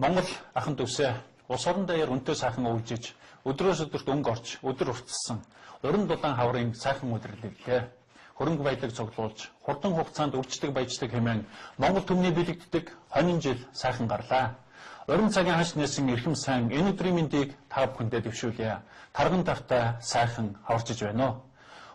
Монгол ахын төвсөө улс орон даяар өнтөө сайхан өвлжиж, өдрөөс өдөрт өнгө орч, өдөр уртсан, уран дулаан хаврын сайхан өдрөлөлөө. Хөрөнгө баялаг цуглуулж, хурдан хугацаанд өвчтөг баяждаг хэмээн Монгол төмний бэлэгддэг 20 жил сайхан гарлаа. Уран цагийн ханш нээсэн эрхэм сайн энэ өдрийн мэндийг та бүхэндээ дэвшүүлье. Тарган тавтай сайхан хаварчиж байна уу?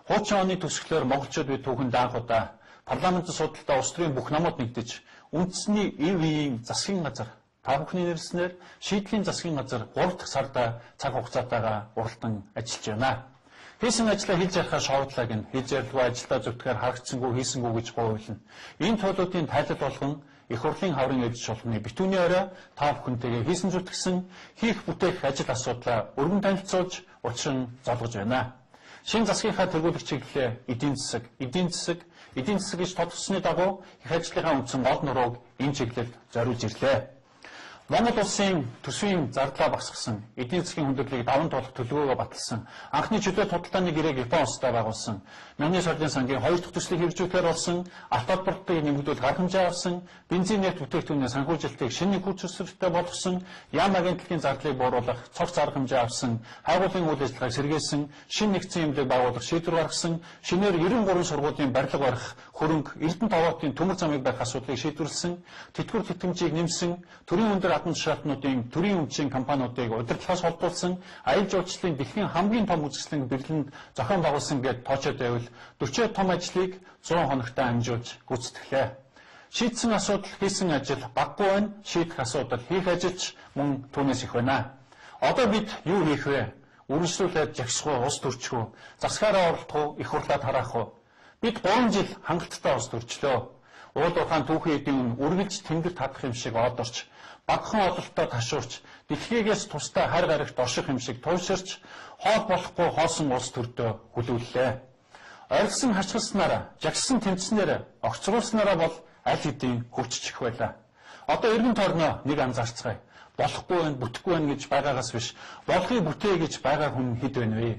Хуучин оны төгсгөлөөр монголчууд бид түүхэнд анх удаа парламентын судалтай улс төрийн бүх намууд нэгдэж үндэсний ив үеийн засгийн газар та бүхний нэрснээр шийдлийн засгийн газар 3 дахь сарда цаг хугацаатайгаа уралдан ажиллаж байна. Хийсэн ажлаа хийж ярихаар шоудлааг нь хийж ярилгүй ажилдаа зүтгэхээр харагдсангүй хийсэнгүй гэж гуйлна. Энэ төлөвийн тайлал болгон их хурлын хаврын эдж шулхны битүүний орой та бүхэнтэйгээ хийсэн зүтгэсэн хийх бүтээх ажил асуудлаа өргөн танилцуулж учран золгож байна. Шинэ засгийнхаа тэргүүлэх чиглэлээ эдийн засаг гэж тодорхойлсны дагуу их ажлынхаа үндсэн гол нурууг энэ чиглэлд зориулж ирлээ. Монгол улсын төсвийн зардлаа багасгасан, эдийн засгийн хүндрэлийг даван туулах төлөвөөгөө баталсан, анхны чөлөө судалгааны гэрээг Япон улстай байгуулсан, Мянган сарын сангийн 2 дахь төслийг хэрэгжүүлэхээр болсон, алт олборлтыг нэмэгдүүлэх арга хэмжээ авсан, бензин нефть бүтээгдэхүүний санхүүжилтийг шинэ хүч төсвөртэй болгосон, яам агентлагийн зардлыг бууруулах цогц арга хэмжээ авсан, хайгуулын үйл ажиллагааг сэргээсэн, шинэ нэгдсэн эмнэлэг байгуулах шийдвэр гаргасан, шинээр 93 сургуулийн барилга барих, хөрөнгө, Эрдэнэт овоотын төмөр замыг барих асуудлыг шийдвэрлсэн, тэтгэвэр тэтгэмжийг нэмсэн, төрийн өндөр гадна шатнуудын төрийн өмчийн компаниудыг удирдлагаас холбуулсан, аялал жуулчлалын дэлхийн хамгийн том үзэсгэлэн бэлгэнд зохион байгуулсан гэд тоочод байвал 40 том ажлыг 100 хоногт амжуулж гүйцэтгэлээ. Шийдсэн асуудал хийсэн ажил баггүй байна, шийдэх асуудал хийх ажилч мөн түүнээс их байна. Одоо бид юу хийх вэ? Үргэлжлүүлээд жагсах уу, ус төрчих үү, засгаараа оролдох уу, их хурлаад хараах уу? Бид 3 жил хангалттай ус төрчлөө. Уул уухаан түүхийн эдийн үргэлж тэнгэрт хадах юм шиг одорч, багахан ололтоо ташуурч, дэлхийгээс тустай хар гарагт орших юм шиг туйширч, хоол болохгүй хоосон улс төрдөө хүлээллээ. Оргисон хачгалснараа, жагсан тэмцснээр, огцруулснараа бол аль хэдийн хөвччих байлаа. Одоо эргэн тойрноо нэг анзаарцгаая. Болохгүй байна, бүтэхгүй байна гэж байгаагаас биш, болохыг бүтээ гэж байгаа хүн хэд байна вэ?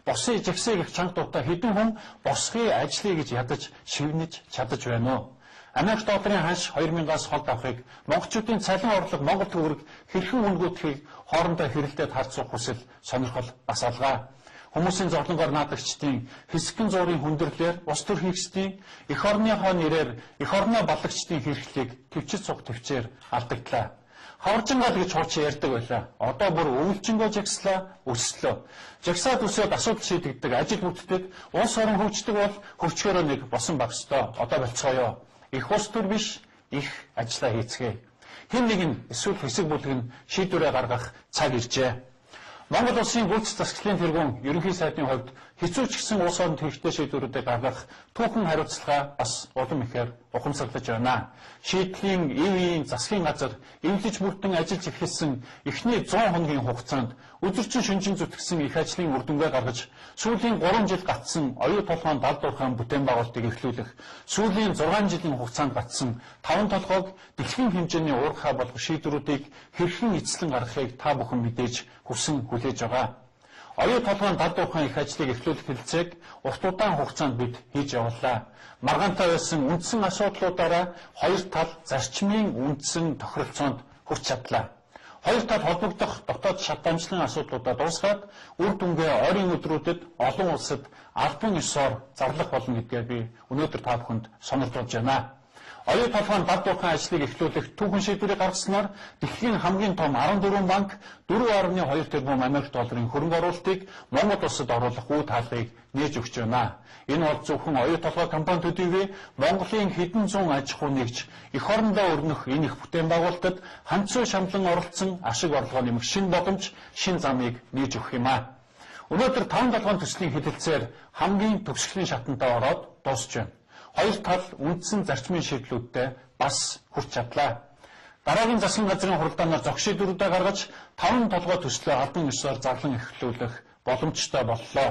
Босыг жагсыг их чанга дутаа хэдэн хүн босхийг ажлыг гэж ядаж, шивнэж чадаж байна уу? Америк долларын ханш 2000-аас холд авахыг, монголчуудын цалин орлого Монгол төгрөг хэрхэн үнгүүдхийг хоорондоо хэрэлдээд харьцуулах хүсэл сонирхол бас алгаа. Хүмүүсийн зовлонгоор наадагчдын хэсэгэн зуурын хүндрэлээр ус төр хийгсдийн эх орныхоо нэрээр эх орноо балагчдын хэрэглийг төвчд цуг төвчээр алдагдлаа. Хаваржингаа гэж хуучин ярьдаг байлаа. Одоо бүр өвлжингөө жагслаа, өслөө. Жагсаад өсөөд асуудал шийдэгдэг, ажил бүтдэг, улс орон хөгждөг бол хөгжгөөрөө нэг босон баг ёстой. Одоо болцгоё. Их ус төр биш, их ажиллаа хийцгээе. Хэн нэгэн эсвэл хэсэг бүлэг нь шийдвэрээ гаргах цаг иржээ. Монгол улсын гүйцэтгэх засаглалын тэргүүн ерөнхий сайдын хувьд хэцүү ч гэсэн улс оронд хэрэгтэй шийдвэрүүдийг гаргах түүхэн хариуцлага бас улам ихээр ухамсарлаж байна. Шийдлийн ивийн засгийн газар эвлэж бүрдэн ажиллаж эхэлсэн эхний 100 хоногийн хугацаанд өдөржин шөнжин зүтгэсэн их ажлын үр дүнгээ гаргаж сүүлийн 3 жил гатсан оюу толгойн далд уурхайн бүтээн байгуулалтыг эхлүүлэх, сүүлийн 6 жилийн хугацаанд гатсан 5 толгойг дэлхийн хэмжээний уурхай болгох шийдвэрүүдийг хэрхэн эзлэн гаргахыг та бүхэн мэдээж хүсэн хүлээж байгаа. Оюу толгойн далд уурхайн их ажлыг эхлүүлэх хэлцээг урт удаан хугацаанд бид хийж явууллаа. Маргаантай байсан үндсэн асуудлуудаараа хоёр тал зарчмын үндсэн тохиролцоонд хүрч чадлаа. Хоёр тал холбогдох дотоод шат дамжлын асуудлуудаа дуусгаад үр дүнгээ ойрын өдрүүдэд олон улсад албан ёсоор зарлах болно гэдгээр би өнөөдөр та бүхэнд сонирхолж байна. Оюу толгойн далд уурхайн ажлыг эхлүүлэх түүхэн шийдвэрийг гаргаснаар дэлхийн хамгийн том 14 банк 4.2 тэрбум Америк долларын хөрөнгө оруулалтыг Монгол улсад оруулах үе тааллыг нээж өгч байна. Энэ бол зөвхөн оюу толгой компаниудын Монголын хэдэн зуун аж ахуй нэгж эх орондоо өрнөх энэ их бүтээн байгуулалтад ханцуу шамлан оролцсон ашиг орлогоо нэмэх шинэ боломж, шинэ замыг нээж өгөх юм а. Өнөөдөр 5-7 төслийн хэлэлцээр хамгийн төгсгөлийн шатантай ороод дуусч байна. Хоёр тал үндсэн зарчмын шийдлүүдтэй бас хүрч чадлаа. Дараагийн засгийн газрын хуралдаанаар зох шийдвэрүүдээ гаргаж 5 толгой төслөө албан ёсоор зарлан эхлүүлэх боломжтой боллоо.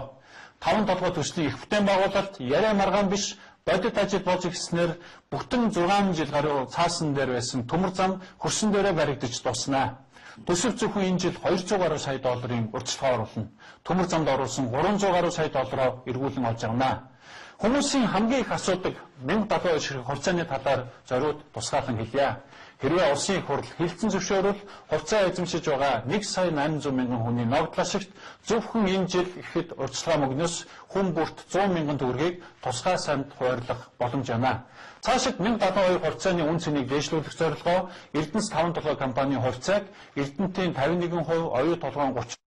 5 толгой төслийн их бүтээн байгуулалт яриа маргаан биш бодит ажил болж ирснээр бүтэн 6 жил гаруй цаасан дээр байсан төмөр зам хөрсөн дээрээ баригдаж дуснаа. Төсөв зөвхөн энэ жил 200 гаруй сая долларын урьдчилгаа оруулна. Төмөр замд оруулсан 300 гаруй сая доллароо эргүүлэн олж авнаа. Хүмүүсийн хамгийн их асуудаг 1072 ширхэг хугацааны талаар зориуд тусгаалan хэлье. Хэрвээ улсын их хурл хэлтсэн зөвшөөрөл хувьцаа эзэмшиж байгаа 1,800,000 хүний ногдлол ашигт зөвхөн энэ жил ихэд урьдчилгаа мөгнөөс хүн бүрт 100,000 төгрөгийг тусгай санд хуваарлах боломж байна. Цаашид 1072 хувьцааны үн цэнийг дээшлүүлэх зорилгоо Эрдэнэс 5 компанийн хувьцааг Эрдэнэтийн 51%, оюу толгойн 30%,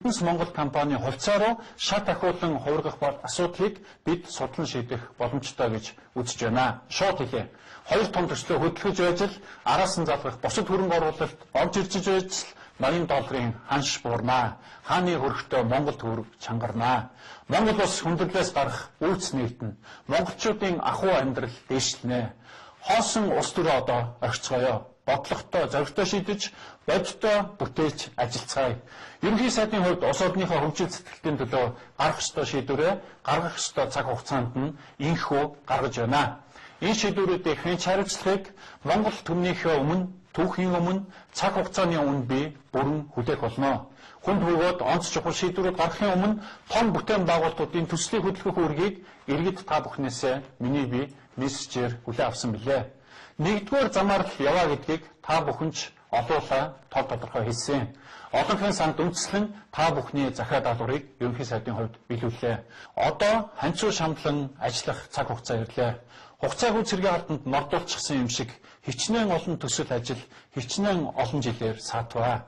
Эрдэнэс Монгол компанийн хувьцаа руу шат ахиулан хувиргах асуудлыг бид судлан шийдэх боломжтой гэж үзэж байна. Шууд хэлье. Хоёр том төслөө хөдөлгөж байж л араас нь залгах бусад хөрөнгө оруулалт орж ирж байж л $80 ханш буурнаа. Хааны хөрөгтөө Монгол төгрөг чангарнаа. Монгол улс хүндрэлээс гарах үйлс нэгтэн. Монголчуудын ахуй амьдрал дээшлэнэ. Хоосон улс төрөө одоо орхицгоё. Бодлоготой, зоригтой шийдэж, бодиттой бүтээж ажиллацгаая. Ерөнхий сайдын хувьд улс орныхоо хөгжил сэтгэлтийн төлөө гаргах ёстой шийдвэрээ гаргах ёстой цаг хугацаанд нь инхүү гаргаж байна. Энэ шийдвэрүүдийн хянч хариуцлагыг Монгол төмнийхөө өмнө, түүхийн өмнө цаг хугацааны өмнө би бүрэн хүлээх болно. Хүнд бөгөөд онц чухал шийдвэрүүд гаргахын өмнө том бүтээн байгуулалтуудын төслийг хөдөлгөх үүргийг иргэд та бүхнээсээ миний бие мессежээр хүлээн авсан билээ. Нэгдүгээр замаар л яваа гэдгийг та бүхэн ч олуулаа тоо тодорхой хэлсэн. Олонхын санд үндэслэн та бүхний захиа даалгаврыг ерөнхий сайдын хувьд биелүүллээ. Одоо ханцуу шамдлан ажиллах цаг хугацаа ирлээ. Хугацаагүй цэргийн албанд нордуулчихсан юм шиг хичнээн олон төсөл ажил хичнээн олон жилээр саатваа.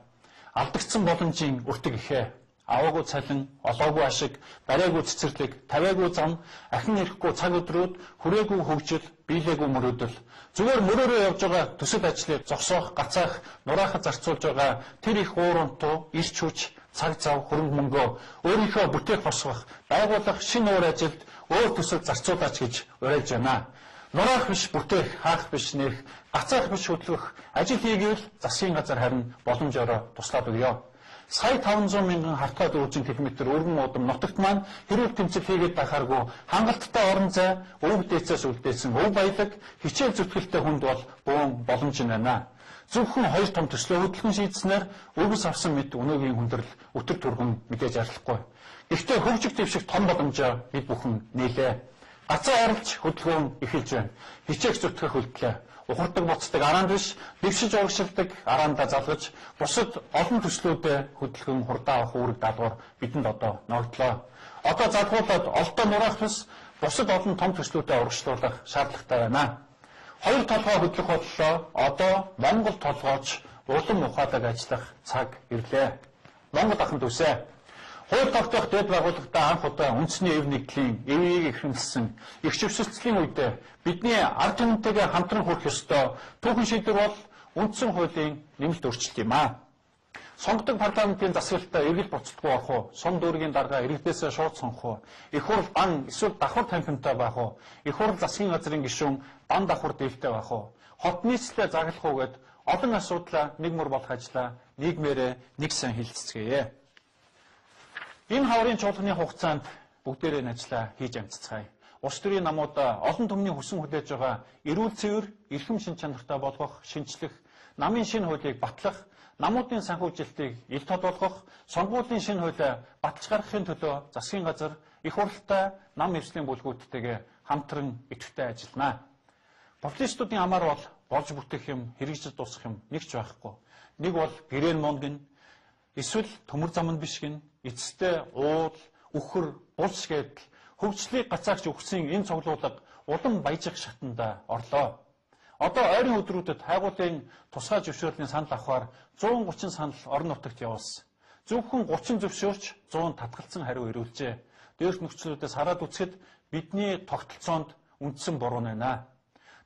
Алдагдсан боломжийн өртөг ихээ. Аваагүй цалин, олоогүй ашиг, бариагүй цэцэрлэг, тавиагүй зам, ахин ирэхгүй цаг өдрүүд, хүрээгүй хөгжил, биелээгүй мөрөөдөл. Зүгээр мөрөөрөө явж байгаа төсөл ажлыг зогсоох, гацаах, нураахад зарцуулж байгаа тэр их уурантуу, ирч хүч, цаг зав, хөрөнгө мөнгөө өөрийнхөө бүтээх босгох, байгуулах шинэ уур ажилд өөр төсөл зарцуулаач гэж уриалж байна. Нураах биш бүтээх, хаах биш нэх, гацаах биш хөдөлгөх, ажил хийгээл засгийн газар харин боломжоор туслаад өгье. Сая 500,000 хартаа дүүжин километр өргөн удам нутагт маань хэрүүл тэмцэл хийгээд байхааргүй хангалттай орон зай, өв дээцээс үлдээсэн өв баялаг, хичээл зүтгэлтэй хүнд бол бөөн боломж байна. Зөвхөн хоёр том төслөө хөдөлгөн шийдснээр өвс авсан мэд өнөөгийн хүндрэл өтөр түргэн мэдээж арилахгүй. Гэхдээ хөгжих дэвших том боломжоо бид бүхэн нийлээ. Гацаа арилж хөдөлгөөн эхэлж байна. Хичээх зүтгэх хөлтлөө. Ухардаг буцдаг араанд биш, дэвшиж урагшилдаг араандаа залгаж, бусад олон төслүүдэд хөдөлгөн хурдан авах үүрэг даалгавар бидэнд одоо ногдлоо. Одоо залгуулад олдоо нураах бус, бусад олон том төслүүдэд урагшлуулах шаардлагатай байна. Хоёр толгой хөдлөх боллоо. Одоо Монгол толгойч улам ухаадаг ажиллах цаг ирлээ. Монгол ахын төсөө. Хууль тогтоох дэд байгууллагатай анх удаа үндэсний эв нэгдлийн эвийг ихэмлсэн их шившилцлийн үед бидний ард түмэнтэйгээ хамтран хүрэх ёстой түүхэн шийдвэр бол үндсэн хуулийн нэмэлт өөрчлөлт юм аа. Сонгодог парламентын засаглалтаа эргэл буцалтгүй орох уу, сум дүүргийн дарга иргэдээсээ шууд сонгох уу, их хурл дан эсвэл давхар тамхинтай байх уу, их хурл засгийн газрын гишүүн дан давхар дээлтэй байх уу, хот нийслэлээ заглах уу гэд олон асуудлаа нэг мөр болох ажлаа нийгмээрээ нэг сайн хилццгээе. Энэ хаврын чуулганы хугацаанд бүгдээрээ ажиллаа хийж амжицгаая. Улс төрийн намуудаа олон түмний хүсэн хүлээж байгаа эрүүл цэвэр, эрхэм шин чанартай болгох, шинжлэх, намын шинэ хуулийг батлах, намуудын санхүүжилтийг ил тод болгох, сонгуулийн шинэ хуулийг баталж гаргахын төлөө засгийн газар их хурлтай нам эвслийн бүлгүүдтэйгээ хамтран идэвхтэй ажиллана. Популистуудын амар бол болж бүтээх юм, хэрэгжиж дуусгах юм нэг ч байхгүй. Нэг бол гэрэн монгин, эсвэл төмөр зам нь биш гин, эцэстээ уул, үхэр, булш гэдэл хөгжлийг гацаагч өгсөн энэ цуглуулга улам баяжих шатанда орлоо. Одоо ойрын өдрүүдэд хайгуулын тусгай зөвшөөрлийн санал авахаар 130 санал орон нутагт явуулсан. Зөвхөн 30 зөвшөөрч 100 татгалцсан хариу ирүүлжээ. Дээрх нөхцлүүдээс хараад үзэхэд бидний тогтолцоонд үндсэн буруу байна.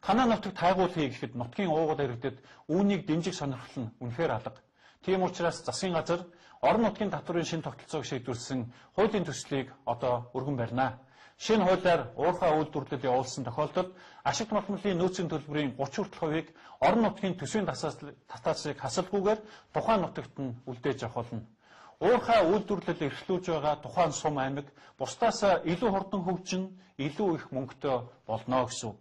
Танай нутагт хайгуул хий гэхэд нутгийн уугуул иргэдэд үүнийг дэмжих сонирхол нь үнэхээр алга. Тийм учраас засгийн газар орон нутгийн татврын шинэ тогтолцоог шийдвэрлсэн хуулийн төслийг одоо өргөн барина. Шинэ хуулиар уурхай үйлдвэрлэл явуулсан тохиолдолд ашигт малтмалын нөөцийн төлбөрийн 30% орон нутгийн төсвийн татааллыг хасалгүйгээр тухайн нутагт нь үлдээж авах болно. Уурхай үйлдвэрлэл эрхлүүлж байгаа тухайн сум аймаг бусдаасаа илүү хурдан хөгжин, илүү их мөнгөтэй болно гэсэн үг.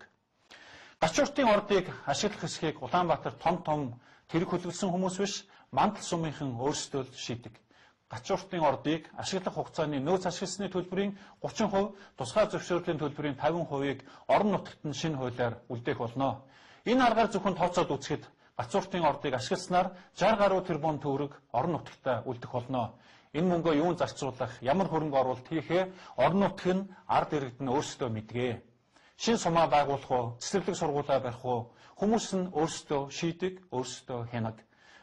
Гачууртын ордыг ашиглах хэсгийг Улаанбаатар том тэрэг хөлгөлсөн хүмүүс биш, мандал сумынхан өөрсдөө л шийдэг. Гачууртын ордыг ашиглах хугацааны нөөц ашигласны төлбөрийн 30%, тусгай зөвшөөрлийн төлбөрийн 50%-ийг орон нутагт нь шинэ хуулиар үлдээх болно. Энэ аргаар зөвхөн тооцоод үзэхэд гацууртын ордыг ашигласнаар 60 гаруй тэрбум төгрөг орон нутагтаа үлдэх болно. Энэ мөнгөө юунд зарцуулах, ямар хөрөнгө оруулалт хийхээ орон нутг нь ард иргэд нь өөрсдөө мэдгээ. Шин сумаа байгуулах уу, цэцэрлэг сургуулаа барих уу, хүмүүс нь өөрсдөө шийдэг, өөрсдөө хянаг.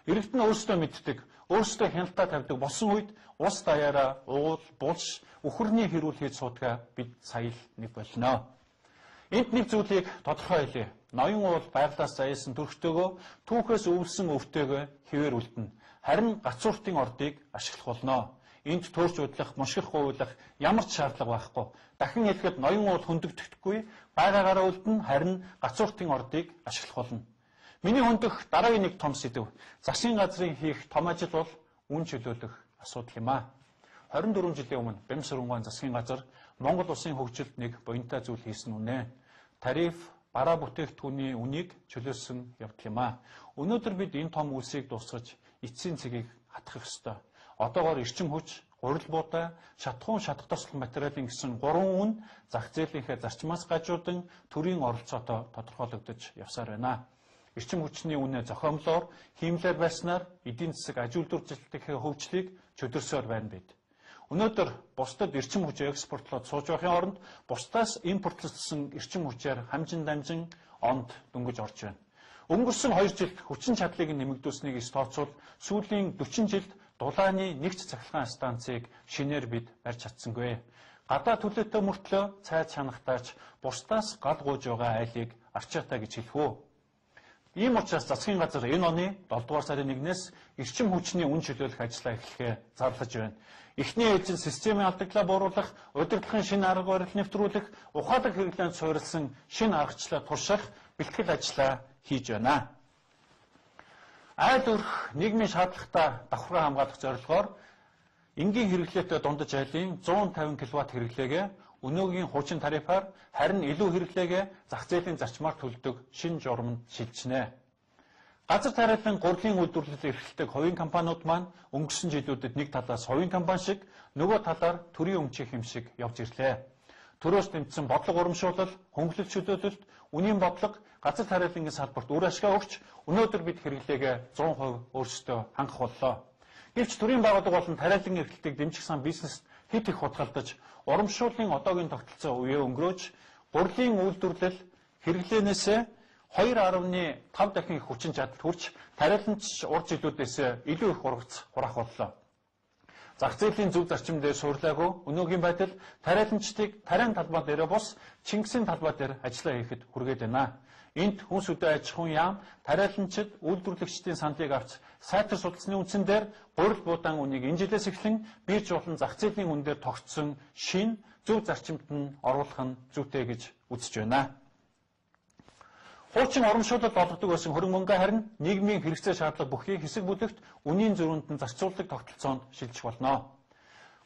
Иргэд нь өөрсдөө мэддэг, өөрсдөө хяналтаа тавьдаг болсон үед ус даяараа уул, булш, үхэрний хэрүүл хийж суудгаа бид сая л нэг болно. Энд нэг зүйлийг тодорхой хэлье. Ноён уул байгалаас заяасан төрхтөөгөө түүхээс өвлсөн өвтөөгөө хിവэр үлдэнэ. Харин гацууртын ордыг ашиглах болно. Энд төөрч удлах, мушгих гуйлах ямар ч шаардлага байхгүй. Дахин хэлэхэд ноён уул хөндөгдөхгүй, байгаагаараа үлдэнэ, харин гацууртын ордыг ашиглах болно. Миний хөндөх дараагийн нэг том сэдэв. Засгийн газрын хийх том ажил бол үн чөлөөлөх асуудал юм а. 24 жилийн өмнө Бямс хөрөнгөний засгийн газар Монгол улсын хөгжилд нэг буянтай зүйл хийсэн үнэ. Тариф, бараа бүтээгдэхүүний үнийг чөлөөлсөн явдал юм а. Өнөөдөр бид энэ том үйлсийг дуусгаж эцсийн цэгийг хатгах ёстой. Одоогоор эрчим хүч, гурил буутай, шатхуун шатах тослох материалын гэсэн 3 үн зах зээлийнхээ зарчмаас гажуудан төрийн оролцоотой тодорхойлогдож явсаар байна. Эрчим хүчний үнэ зохиомлоор хиймлэр байснаар эдийн засаг аж үйлдвэрлэлийн хөгжлийг чөлөөлсөөр байна бид. Өнөөдөр бусдад эрчим хүч экспортлоод сууж байхын оронд бусдаас импортлогдсон эрчим хүчээр хамжин дамжин онд дөнгөж орж байна. Өнгөрсөн 2 жилд хүчин чадлыг нэмэгдүүлснийг тооцвол сүүлийн 40 жилд дулааны нэгц цахилгаан станцыг шинээр бид барьж чадсангүй. Гадаа төлөөтэй мөртлөө цайз чанагтаач бусдаас гал гууж байгаа айлыг арчаатай гэж хэлэх үү. Ийм учраас засгийн газар энэ оны 7 дугаар сарын 1-ээс эрчим хүчний үн чөлөөлөх ажлаа эхлэхээ зарлаж байна. Эхний ээлжид системийн алдагдлаа бууруулах, удирдлагын шинэ арга барил нэвтрүүлэх, ухаалаг хэрэглээнд суурилсан шинэ аргачлалаа турших, бэлтгэл ажлаа хийж байна. Айл өрх нийгмийн шаардлагатай давхраа хамгаалах зорилгоор энгийн хэрэглээтэй дундаж айлын 150 кВт хэрэглээгээ өнөөгийн хуучин тарифаар харин илүү хэрэглээгээ зах зээлийн зарчмаар төлдөг шинэ журамд шилжинэ. Газар тариалан гурилын үйлдвэрлэлд эрхэлдэг хувийн компаниуд маань өнгөрсөн жилүүдэд нэг талаас хувийн компани шиг нөгөө талаар төрийн өмчийн хэм шиг явж ирлээ. Төрөөс нэмсэн бодлого урамшуулал, хөнгөлөлт чөлөөлөлт, үнийн бодлого, газар тариалангийн салбарт үр ашгаа өгч өнөөдөр бид хэрэглээгээ 100% өөрсдөө хангах боллоо. Гэвч төрийн байгууллага болон тариалан эрхлэлтийг дэмжих сан бизнес хэд их хутгалдаж, урамшууллын одоогийн тогтолцоо үеэ өнгөрөөж, гурилын үйлдвэрлэл хэрэглээнээсээ 2.5 дахин их хүчин чадалд хүрч тариаланч урд жилүүдээс илүү их ургац хураах боллоо. Зах зээлийн зөв зарчимдээ суурлаагүй өнөөгийн байдал тариаланчдыг тариан талбай дээрээ бус Чингисийн талбай дээр ажиллаа хийхэд хүргээд байна. Энд хүнс үдэ аж ахуйн яам тариаланчид үйлдвэрлэгчдийн сандыг авч сайтар судалсны үндсэн дээр гурил буудаан үнийг энэ жилээс эхлэн бирж болон зах зээлийн үн дээр тогтсон шин зөв зарчимд нь оруулах нь зүйтэй гэж үзэж байна. Хуучин урамшуулалт болгодог байсан хөрөнгө мөнгө харин нийгмийн хэрэгцээ шаардлага бүхий хэсэг бүлэгт үнийн зөрүүнд нь зарцуулдаг тогтолцоонд шилжих болно.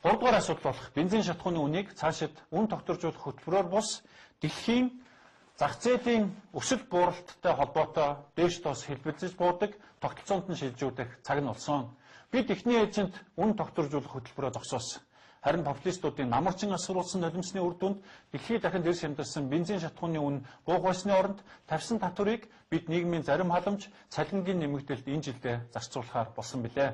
3 дугаар асуудал болох бензин шатхууны үнийг цаашид үн тогтворжуулах хөтөлбөрөөр бус дэлхийн зах зээлийн өсөлт бууралттай холбоотой дээш доос хэлбэлзэж буудаг тогтолцоонд нь шилжүүлэх цаг нь болсон. Бид эхний ээлжинд үн тогтворжуулах хөтөлбөрөөр зогсоосон. Харин популистуудын намарчин асруулсан нулимсны үр дүнд дэлхийд дахин дэс хямдарсан бензин шатхууны үн буух байсны оронд тавьсан татварыг бид нийгмийн зарим халамж цалингийн нэмэгдэлд энэ жилдээ зарцуулахаар болсон билээ.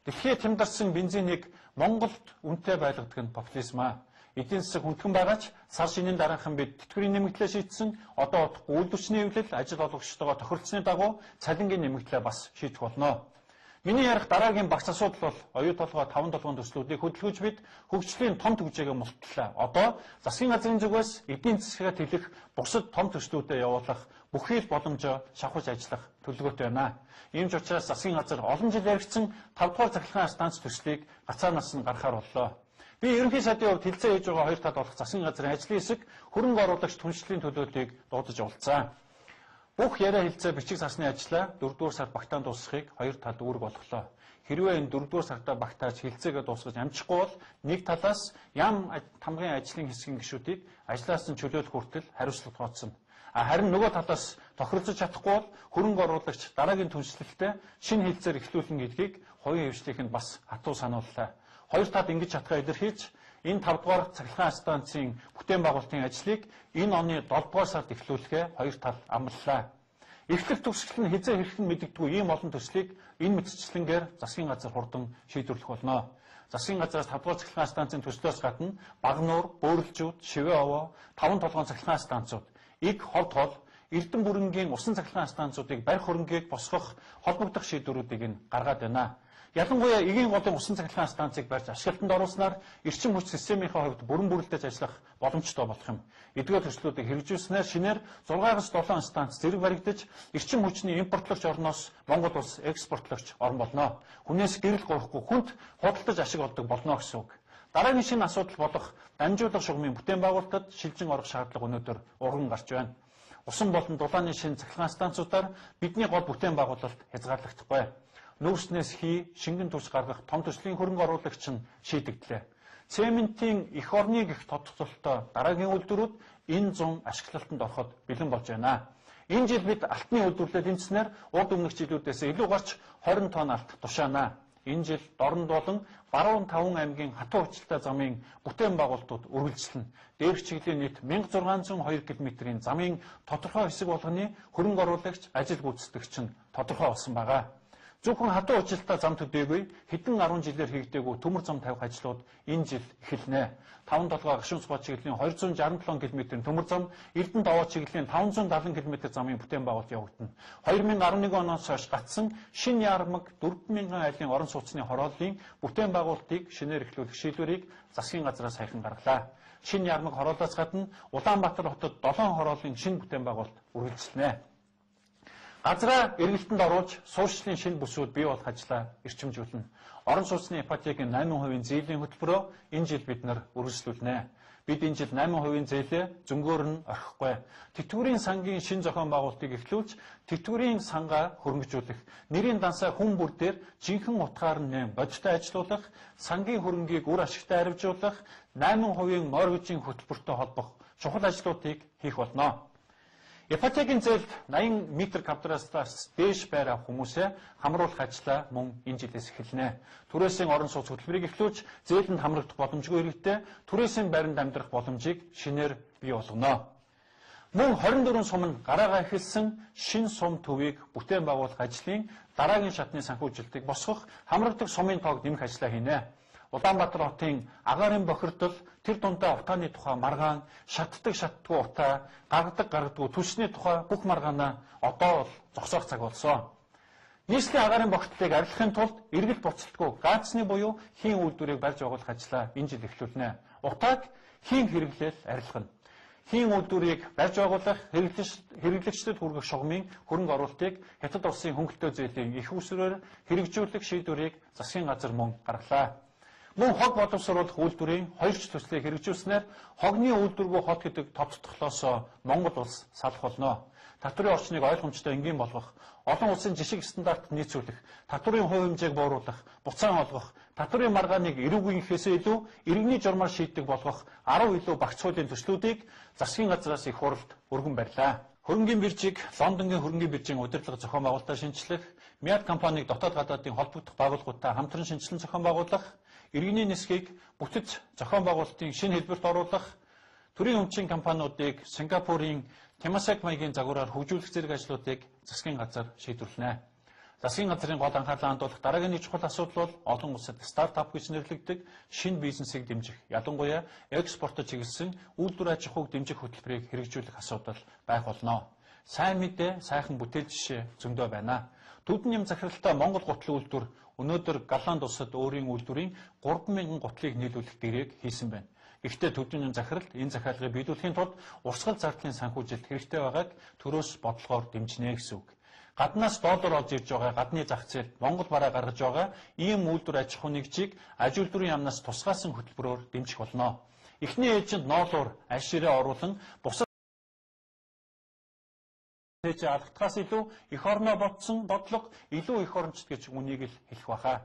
Дэлхийд хямдарсан бензинийг Монголд үнэтэй байлгадаг нь популизм аа. Эдийн засаг хүндхэн байгаач сар шинийн дараахан бид тэтгэврийн нэмэгдлээ шийдсэн одоо удахгүй үйлдвэрчний эвлэл ажил олгогчдогоо тохиролцсны дагуу цалингийн нэмэгдлээ бас шийдэх болно. Миний ярих дараагийн багц асуудал бол оюу толгой 5-7 төслүүдийг хөдөлгөж бид хөгжлийн том түвшээгээ мултлаа. Одоо засгийн газрын зүгээс эдийн засгаа тэлэх бусад том төслүүдэд явуулах бүхий л боломжоо шавхаж ажиллах төлөвлөгөөтэй байна. Ийм ч учраас засгийн газар олон жил яригдсан 5 дугаар цахилгаан станц төслийг гацаанаас нь гаргахаар боллоо. Би ерөнхий сайдын хувьд хилцээ хийж байгаа 2 тал болох засгийн газрын ажлын хэсэг хөрөнгө оруулагч түншлэлийн төлөвлөлтийг дуудаж уулзсан. Бүх яриа хилцээ бичиг сарсны ажлаа 4 дугаар сард багтаан дуусгахыг 2 талд үүрэг болголоо. Хэрвээ энэ 4 дугаар сартаа багтааж хилцээгээ дуусгаж амжихгүй бол нэг талаас ям тамгын ажлын хэсгийн гишүүдийг ажлаас нь чөлөөлөх хүртэл хариуцлага тооцсон. Харин нөгөө талаас тохиролцож чадахгүй бол хөрөнгө оруулагч дараагийн түншлэлтэд шинэ хилцээр эхлүүлэн гэдгийг хувийн хвшлийнхэнд бас хатуу санууллаа. 2 талд ингэж чадхаа илэрхийлж энэ 5 дугаар цахилгаан станцын бүтээн байгуулалтын ажлыг энэ оны 7 дугаар сард эхлүүлэхээ 2 тал амлалаа. Эхлэл төгсгөл нь хизээ хэрхэн мэддэггүй ийм олон төслийг энэ мэтчилэнгээр засгийн газар хурдан шийдвэрлэх болно. Засгийн газраас 5 дугаар цахилгаан станцын төслөөс гадна Багнуур, Бөөрөлжүүд, Шивээ овоо, 5 толгойн цахилгаан станцууд, Иг, Ховд хол, Эрдэнэ бүрэнгийн усан цахилгаан станцуудыг барих хөрөнгийг босгох холбогдох шийдвэрүүдийг нь гаргаад байна. Ялангуяа эгийн голын усан цахилгаан станцыг барьж ашиглалтанд оруулснаар эрчим хүч системийнхаа хувьд бүрэн бүрэлдэж ажиллах боломжтой болох юм. Эдгээр төслүүдийг хэрэгжүүлснээр шинээр 6-7 станц зэрэг баригдаж эрчим хүчний импортлогч орноос Монгол улс экспортлогч орн болно. Хүнээс гэрэл гуйхгүй хүнд худалдаж ашиг олдог болно гэсэн үг. Дараагийн шинэ асуудал болох дамжуулах шугамын бүтээн байгуулалтад шилжин орох шаардлага өнөөдөр урган гарч байна. Усан болон дулааны шинэ цахилгаан станцуудаар бидний гол бүтээн байгуулалт хязгаарлагдахгүй. Нүүрснээс шингэн төс гаргах том төслийн хөрөнгө оруулагч нь шийдэгдлээ. Цементийн эх орны гих тодтолтой дараагийн үйлдвэрүүд энэ зам ашиглалтанд ороход бэлэн болж байна. Энэ жил бид алтны үйлдвэрлэлд тэмцснээр урд өмнөх жилүүдээс илүү гарч 20 тонн алт тушаана. Энэ жил Дорнод болон Баруун Таван аймгийн хатуу хүчтэй замын бүтээн байгуулалтууд үргэлжлэнэ. Дээрх чиглэлийн нийт 1602 км-ийн замын тодорхой хэсэг болгоны хөрөнгө оруулагч, ажил гүйцэтгэгч нь тодорхой болсон байгаа. Зөвхөн хатуу ажилтаа зам төдийгүй хэдэн 10 жилээр хийгдээгүй төмөр зам тавих ажлууд энэ жил эхэлнэ. 5 толгой гашуун цогц чиглэлийн 267 км-ийн төмөр зам, Эрдэнэ даваа чиглэлийн 570 км замын бүтээн байгуулалт явагдана. 2011 оноос хойш гацсан шинэ яармаг 4000 айлын орон сууцны хорооллын бүтээн байгуулалтыг шинээр эхлүүлэх шийдвэрийг засгийн газраас саяхан гаргалаа. Шинэ яармаг хороолоос гадна Улаанбаатар хотод 7 хорооллын шинэ бүтээн байгуулалт үргэлжлэнэ. Газраа эргэлтэнд оруулж суурьшлийн шинэ бүсүүд бий болох ажлаа эрчимжүүлнэ. Орон сууцны ипотекийн 8% зээлийн хөтөлбөрөө энэ жил бид үргэлжлүүлнэ. Бид энэ жил 8% зээлээ зөнгөөр нь орхихгүй. Тэтгэврийн сангийн шинэ зохион байгуулалтыг эхлүүлж, тэтгэврийн сангаа хөрөнгөжүүлэх, нэрийн дансаа хүн бүр дээр жинхэнэ утгаар нь бодиттой ажилуулах, сангийн хөрөнгийг үр ашигтай арвижуулах, 8% моргижийн хөтөлбөртэй холбох чухал ажлуудыг хийх болно. Ипотекийн зээлд 80 м2-аас дээш байр авах хүмүүсээ хамруулах ажлаа мөн энэ жилээс эхэлнэ. Түрээсийн орон сууц хөтөлбөрийг эхлүүлж, зээлэнд хамрагдах боломжгүй хэрэгтэй түрээсийн байранд амьдрах боломжийг шинээр бий болгоно. Мөн 24 сум нь гараагаа эхэлсэн шинэ сум төвийг бүтээн байгуулах ажлын дараагийн шатны санхүүжилтийг босгох, хамрагдах сумын тоог нэмэх ажлаа хийнэ. Улаанбаатар хотын агаарын бохирдол, тэр дундаа утааны тухай маргаан, шатдаггүй утаа, гаргадаггүй түлшний тухай бүх маргаанаа одоо бол зогсоох цаг болсон. Нийслэлийн агаарын бохирдлыг арилгахын тулд эргэлт буцалтгүй гаацны буюу хийн үйлдвэрийг барьж байгуулах ажлаа энэ жил эхлүүлнэ. Утааг хийн хэрэглээл арилгана. Хийн үйлдвэрийг барьж байгуулах, хэрэглэгчдэд хүргэх шугамын хөрөнгө оруулалтыг хятад улсын хөнгөлөлтөө зээлийн их усрээр хэрэгжүүлэх шийдвэрийг засгийн газар мөн гаргалаа. Мөн хог боловсруулах үйлдвэрийн 2 ч төслийг хэрэгжүүлснээр хогны үйлдвэргүй хот гэдэг тодтоглоос Монгол улс салах болно. Татврын орчныг ойлгомжтой энгийн болгох, олон улсын жишг стандарт нийцүүлэх, татврын хувь хэмжээг бууруулах, буцаан олгох, татврын маргааныг эрүүгийнхээсээ илүү иргэний журмаар шийддэг болгох 10 илүү багц хуулийн төслүүдийг засгийн газраас их хуралд өргөн барьлаа. Хөрөнгийн биржийг Лондонгийн хөрөнгийн биржийн удирдлага зохион байгуулалтаар шинчлэх, Мяд компаниг дотоод гадаадын холбогдох байгууллагуудтай хамтран шинжилэн зохион байгуулах, иргэний нисхийг бүтэц зохион байгуулалтын шинэ хэлбэрт оруулах, төрийн өмчийн компаниудыг Сингапурын Temasek маягийн загвараар хөгжүүлэх зэрэг ажлуудыг засгийн газар шийдвэрлэнэ. Засгийн газрын гол анхаарлаа хандуулах дараагийн нэг чухал асуудал бол олон улсад стартап гэж нэрлэгдэх шинэ бизнесийг дэмжих, ялангуяа экспортод чиглэсэн үйлдвэр аж ахуйг дэмжих хөтөлбөрийг хэрэгжүүлэх асуудал байх болно. Сайн мэдээ, сайхан бүтээл жишээ зөндөө байна. Төдөн юм захиралтай Монгол гутлын үйлдвэр өнөөдөр Голланд улсад өөрийн үйлдвэрийн 3000 гутлыг нийлүүлэх гэрээг хийсэн байна. Гэхдээ төдөн юм захиралд энэ захиалгыг биелүүлэхийн тулд урсгал зардлын санхүүжилт хэрэгтэй байгааг төрөөс бодлогоор дэмжинэ гэсэн үг. Гаднаас доллар олж ирж байгаа гадны зах зээлд Монгол бараа гаргаж байгаа ийм үйлдвэр аж ахуй нэгжийг аж үйлдвэрийн яамнаас тусгаасан хөтөлбөрөөр дэмжих болно. Эхний ээлжинд ноолуур аль ширээ оруулан бусад алхтгаас илүү эх орноо ботсон бодлого илүү эх орончд гэж үнийг л хэлэх баха.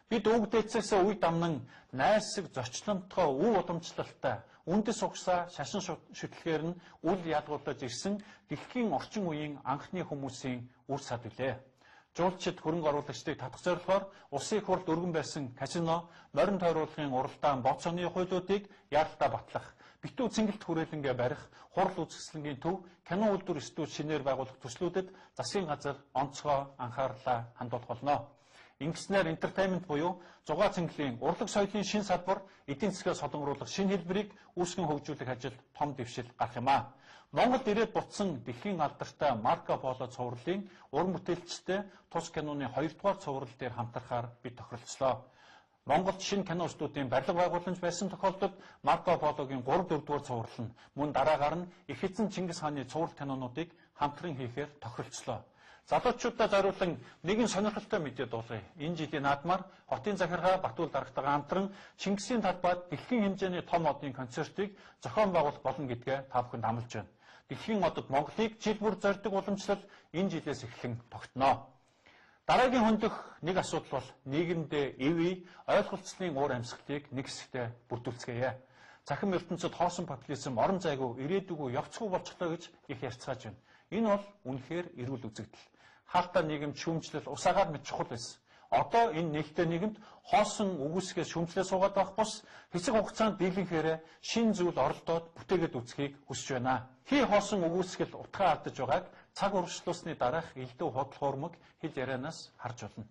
Бид өвөг дээдсээс үе дамнан найрсаг зочлонтгой өв удамчлалтай үндэс угсаа шашин шүтлэхээр нь үл ялгуулж ирсэн дэлхийн орчин үеийн анхны хүмүүсийн үр сад үлээ. жуулчид хөрөнгө оруулагчдыг татах зорилгоор улсын их хурлд өргөн барьсан казино, морин тойруулгын уралдаан, боцооны хуулиудыг яаралтай батлах, битүү цэнгэлт хүрээлэнгээ барих, хурал үзэсгэлэнгийн төв, кино үйлдвэр студ шинээр байгуулах төслүүдэд засгийн газар онцгой анхаарлаа хандуулах болно. Ингэснээр entertainment буюу зугаа цэнгэлийн урлаг соёлын шин салбар, эдийн засгаа солонгоруулах шинэ хэлбэрийг үүсгэн хөгжүүлэх ажилд том дэвшил гарах юм а. Монголд ирээд буцсан дэлхийн алдартай Марко Поло цувралын уран бүтээлчтэй тус киноны 2 дугаар цуврал дээр хамтрахаар бид тохиролцлоо. Монголд шинэ кино студийн барилга байгууламж байсан тохиолдолд Марко Пологийн 3-4 дугаар цуврал нь мөн дараагаар нь их эзэн Чингис хааны цуврал кинонуудыг хамтран хийхээр тохиролцлоо. Залуучуудаа зориулан нэгэн сонирхолтой мэдээ дуулгая. Энэ жилийн наадмаар Хотын захиргаа Батүл дарагтайгаа хамтран Чингисийн талбайд дэлхийн хэмжээний том одын концертыг зохион байгуулах болно гэдгээ та бүхэнд амлаж байна. Дэлхийн одод Монголыг жил бүр зорьдог уламжлал энэ жилээс эхлэн тогтноо. Дараагийн хөндөх нэг асуудал бол нийгэмдээ эвэй ойлголцлын уур амьсгалыг нэг хэсэгтээ бүрдүүлцгээе. Захин ертөнцид хоосон популизм орон зайгүй ирээдүгөө явцгүй болчихлоо гэж их ярьцгааж байна. Энэ бол үнэхээр эрүүл үзэгдэл. Хаалтаа нийгэмд шүүмжлэл усаагаар мэд чухал байсан. Одоо энэ нээлттэй нийгэмд хоосон үгүйсгээс шүүмжлээ суугаад байх бус хэсэг хугацаанд дийлэнхээрээ шин зүйл оролдоод бүтээгээд үзхийг хүсэж байна. Хий хоосон үгүйсгэл утгаа алдаж байгааг цаг урагшлуулсны дараах элдв худал хуурмаг хэл ярианаас харж болно.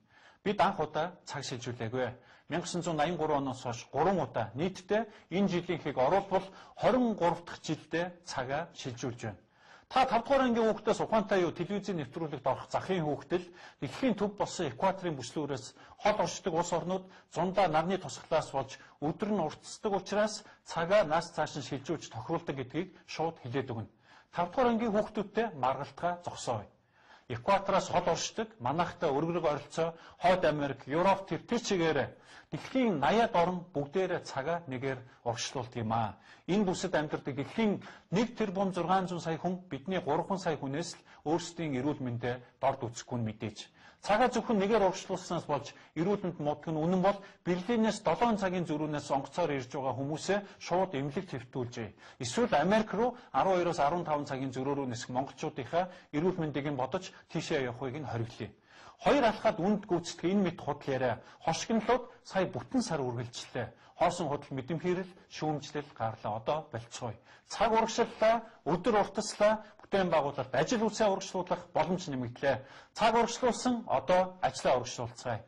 Бид анх удаа цаг шилжүүлээгүй. 1983 оноос хойш 3 удаа нийтдээ энэ жилийнхийг оруулбал 23 дахь жилдээ цагаа шилжүүлж байна. Та 5 дугаар ангийн хүүхдээс ухаантай юу телевизийн нэвтрүүлэгт орох захын хүүхдэл дэлхийн төв болсон экваторын бүслүүрээс хол оршдог улс орнууд зундаа нарны тусгалаас болж өдөр нь уртсдаг учраас цагаа нааш цааш нь шилжүүлж тохируулдаг гэдгийг шууд хэлээд өгнө. 5 дугаар ангийн хүүхдүүдтэй маргалтгаа зогсооё. Экватороос хол оршдог, манайхтай өргөрөг оролцоо, Хойд Америк, Европ тэр чигээр дэлхийн 80-аад орн бүгдээрээ цагаа нэгээр урагшлуулдаг юм аа. Энэ бүсэд амьдардаг дэлхийн 1 тэрбум 600 сая хүн бидний 3 сая хүнээс л өөрсдийн эрүүл мэндэ дорд үзэхгүй нь мэдээж. Цагаа зөвхөн нэгээр урагшлуулснаас болж эрүүл мэнд муудах нь үнэн бол Берлинээс 7 цагийн зөрүүнээс онгоцоор ирж байгаа хүмүүсээ шууд эмнэлэгт хэвтүүлжээ. Эсвэл Америк руу 12-оос 15 цагийн зөрөөрөө нисэх монголчуудынхаа эрүүл мэндийг нь бодож тийшээ явахыг нь хориглоё. Хоёр алхаад үнд гүйцэтгэх энэ мэд худал яриа хошигнолууд сая бүтэн сар үргэлжлээ. Хоосон худал мэдэмхийлэл, шүүмжлэл гарлаа. Одоо болцгоё. Цаг урагшлалаа, өдөр уртаслаа, бүтээн байгуулалт ажил үйлсээ урагшлуулах боломж нэмэгдлээ. Цаг урагшлуулсан, одоо ажлаа урагшлуулцгаая.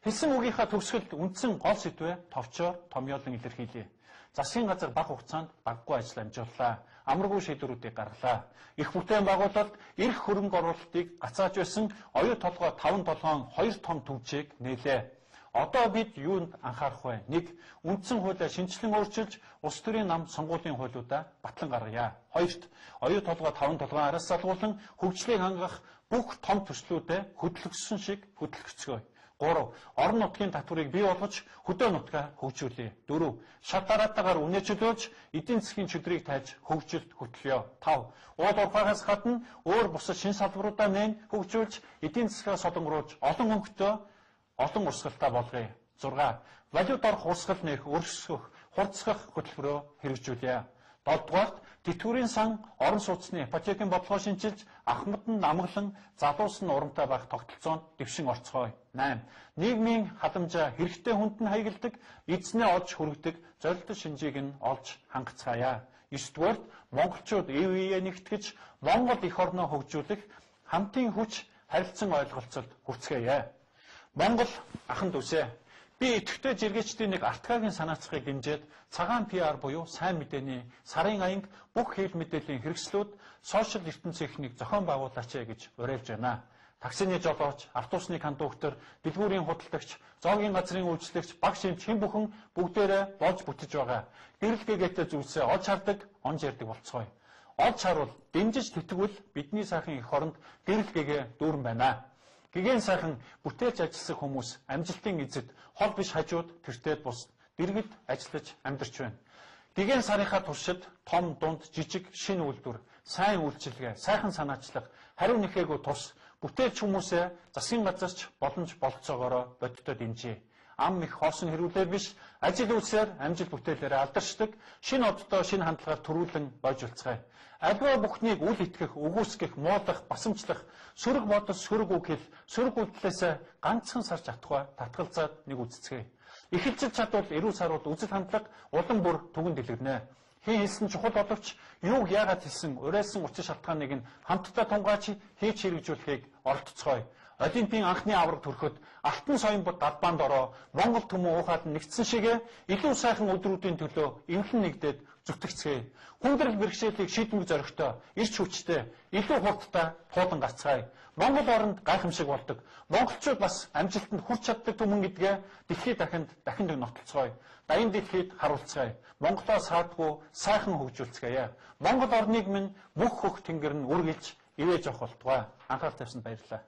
Хэлсэн үгийнхаа төгсгөлд үндсэн гол сэдвээ товчоор томьёолон илэрхийлье. Засгийн газар бага хугацаанд баггүй ажил амжууллаа. Амаргүй шийдвэрүүдийг гаргалаа. Их бүтээн байгуулалт эрх хөрөнгө оруулалтыг гацааж байсан оюу толгой 5-7 2 том төвчийг нээлээ. Одоо бид юунд анхаарах вэ? 1. Үндсэн хуулиа шинжилэн өөрчилж улс төрийн нам сонгуулийн хуулиудаа батлан гаргая. 2. Оюу толгой 5-7 араас залгуулан хөгжлийг хангах бүх том төслүүдэд хөдөлгөсөн шиг хөдөлгөцгөөе. 3. Орон нутгийн татварыг бий болгож хөдөө нутгаа хөгжүүлье. 4. Шат дараатаагаар үнэ чөлөөлж эдийн засгийн чөдрийг тайлж хөгжилд хөтлөё. 5. Уул уурхаагаас гадна өөр бусад шин салбаруудаа нээн хөгжүүлж эдийн засгаа солонгоруулж олон өнгөтэй олон урсгалтай болгоё. 6. Валют орох урсгал нэх өрсгөх, хурцгах хөтөлбөрөөр хэрэгжүүлье. 7 дугаарт тэтгэврийн сан орон сууцны ипотекийн бодлогоо шинжилж ахмад нь намглан залуус нь урамтай байх тогтолцоонд дэвшин орцгоё. 8. Нийгмийн халамжаа хэрэгтэй хүнд нь хаягддаг, эзнээ олж хүргэдэг зорилттой шинжийг нь олж хангацгаая. 9 дугаарт монголчууд ЭВ-ийг нэгтгэж Монгол эх орноо хөгжүүлэх хамтын хүч харилцан ойлголцолд хүрцгээе. Монгол ахын дүүсээ. Би идэвхтэй жиргээчдийн нэг артгагийн санаацхыг дэмжиж цагаан PR буюу сайн мэдээний сарын аянг бүх хэл мэдээллийн хэрэгслүүд сошиал ертөнцийнхнийг зохион байгуулаач гэж уриалж байна. Таксины жолооч, автобусны кондуктор, дэлгүүрийн худалдагч, зоогийн газрын үйлчлэгч, багш эмч хэн бүхэн бүгдээрээ болж бүтэж байгаа. Гэрэл гээгээтэй зүйлсээ олж хардаг, онж ярддаг болцгоё. Олж харуул, дэмжиж тэтгэвэл бидний сайхан эх оронд гэрэл гээгээ дүүрэн байна. Гэгээн сайхан бүтээлж ажилласан хүмүүс амжилтын эзэд хол биш хажууд тэртээд бус дэргэд ажиллаж амьдарч байна. Гэгээн сарынхаа туршид том дунд жижиг шинэ үйлдвэр, сайн үйлчилгээ, сайхан санаачлах, хариу нэхээгүй тус бүтээлч хүмүүсээ засгийн газарч боломж болцоогоороо бодиттой дэмжээ. ам их хоосон хэрүүдээр биш, ажил үйлсээр, амжилт бүтээлээр алдаршдаг, шинэ оддоо шинэ хандлагаар төрүүлэн болж үлцгээе. Альва бүхнийг үл итгэх, үгүйсгэх, муудах, басамжлах, сөрөг бодос, сөрөг үг хэл, сөрөг үйлдэлээс ганцхан сарж атгахаа татгалзаад нэг үздцгээе. Эхэлж чадвал эрүүл сарууд үзэл хандлага улам бүр түгэн дэлгэрнэ. Хин хэлсэн чухал боловч юуг яагаад хэлсэн уриалсан учир шалтгааныг нь хамтдаа тунгааж хийж хэрэгжүүлэхийг оролцгоё. Олимпийн анхны авраг төрөхөд алтан соён бод далбаанд ороо Монгол түмэн уухад нэгдсэн шигэ илүү сайхан өдрүүдийн төлөө эвлэн нэгдээд зүтгэцгээе. Хүндрэл бэрхшээлийг шийдвэр зоригтой, эрч хүчтэй, илүү хурдтай туулан гацгаая. Монгол оронд гайхамшиг болдог. Монголчууд бас амжилтанд хүрч чаддаг түмэн гэдгээ дэлхийд дахин нотолцгоё. Даян дэлхийд харуулцгаая. Монголоо саадгүй сайхан хөгжүүлцгээе. Монгол орныг минь бүх хөх тэнгэр нь үргэлж ивэж авах болтугай. Анхаарал тавьсанд баярлалаа.